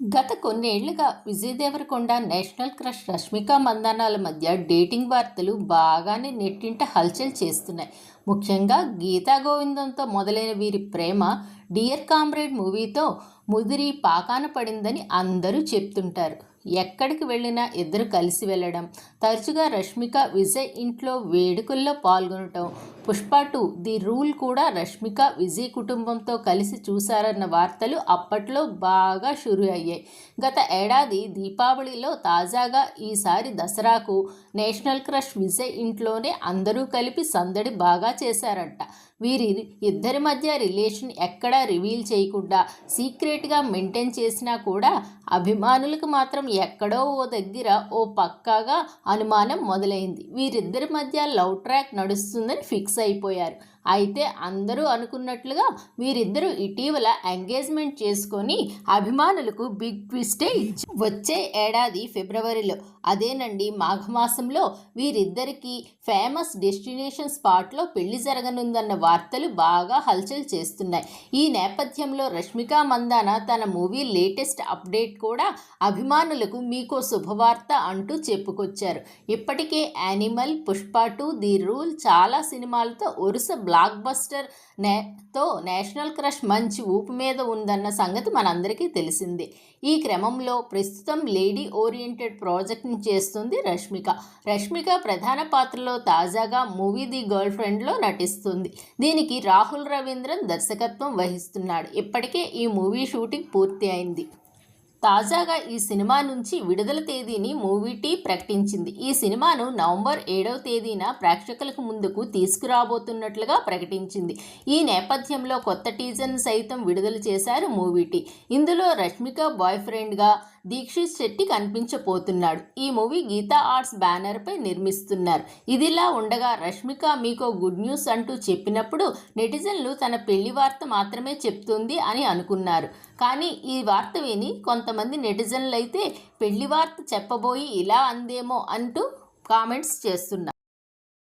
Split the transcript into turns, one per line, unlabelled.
గత కొన్నేళ్లుగా Vijay Devarakonda, national crush Rashmika మందన్నాల మధ్య డేటింగ్ వార్తలు బాగానే నెట్టింట హల్చల్ చేస్తున్నాయి. ముఖ్యంగా గీతా గోవిందంతో మొదలైన వీరి ప్రేమ 'డియర్ కామ్రేడ్' మూవీతో ముదిరి పాకాన పడిందని అందరూ చెప్తుంటారు. ఎక్కడికి వెళ్ళినా ఇద్దరు కలిసి వెళ్ళడం, తరచుగా రష్మిక విజయ్ ఇంట్లో వేడుకల్లో పాల్గొనటం, 'పుష్ప 2' ది రూల్ కూడా రష్మిక విజయ్ కుటుంబంతో కలిసి చూశారన్న వార్తలు అప్పట్లో బాగా షురు అయ్యాయి. గత ఏడాది దీపావళిలో తాజాగా ఈసారి దసరాకు నేషనల్ క్రష్ విజయ్ ఇంట్లోనే అందరూ కలిపి సందడి బాగా చేశారంట. వీరి ఇద్దరి మధ్య రిలేషన్ ఎక్కడా రివీల్ చేయకుండా సీక్రెట్గా మెయింటైన్ చేసినా కూడా అభిమానులకు మాత్రం ఎక్కడో ఓ దగ్గర ఓ పక్కాగా అనుమానం మొదలైంది. వీరిద్దరి మధ్య లవ్ ట్రాక్ నడుస్తుందని ఫిక్స్ అయిపోయారు. అయితే అందరూ అనుకున్నట్లుగా వీరిద్దరూ ఇటీవల ఎంగేజ్మెంట్ చేసుకొని అభిమానులకు బిగ్ ట్విస్టే ఇచ్చారు. వచ్చే ఏడాది ఫిబ్రవరిలో, అదేనండి మాఘమాసంలో వీరిద్దరికీ ఫేమస్ డెస్టినేషన్ స్పాట్లో పెళ్లి జరగనుందన్న వార్తలు బాగా హల్చల్ చేస్తున్నాయి. ఈ నేపథ్యంలో రష్మిక మందాన తన మూవీ లేటెస్ట్ అప్డేట్ కూడా అభిమానులకు మీకో శుభవార్త అంటూ చెప్పుకొచ్చారు. ఇప్పటికే యానిమల్, పుష్ప 2, ది రూల్ చాలా సినిమాలతో వరుస బ్లాక్ బస్టర్ తో నేషనల్ క్రష్ మంచి ఊపు మీద ఉందన్న సంగతి మనందరికీ తెలిసిందే. ఈ క్రమంలో ప్రస్తుతం లేడీ ఓరియంటెడ్ ప్రాజెక్ట్ని చేస్తుంది రష్మిక ప్రధాన పాత్రలో తాజాగా మూవీ ది గర్ల్ ఫ్రెండ్లో నటిస్తుంది. దీనికి రాహుల్ రవీంద్రన్ దర్శకత్వం వహిస్తున్నాడు. ఇప్పటికే ఈ మూవీ షూటింగ్ పూర్తి అయింది. తాజాగా ఈ సినిమా నుంచి విడుదల తేదీని మూవీ టీ ప్రకటించింది. ఈ సినిమాను నవంబర్ 7వ తేదీన ప్రేక్షకులకు ముందుకు తీసుకురాబోతున్నట్లుగా ప్రకటించింది. ఈ నేపథ్యంలో కొత్త టీజర్ను సైతం విడుదల చేశారు మూవీ టీ. ఇందులో రష్మిక బాయ్ ఫ్రెండ్గా దీక్షిత్ శెట్టి కనిపించబోతున్నాడు. ఈ మూవీ గీతా ఆర్ట్స్ బ్యానర్పై నిర్మిస్తున్నారు. ఇదిలా ఉండగా రష్మిక మీకో గుడ్ న్యూస్ అంటూ చెప్పినప్పుడు నెటిజన్లు తన పెళ్లి వార్త మాత్రమే చెప్తుంది అని అనుకున్నారు. కానీ ఈ వార్త విని కొంతమంది నెటిజన్లు అయితే పెళ్లి వార్త చెప్పబోయి ఇలా అందేమో అంటూ కామెంట్స్ చేస్తున్నారు.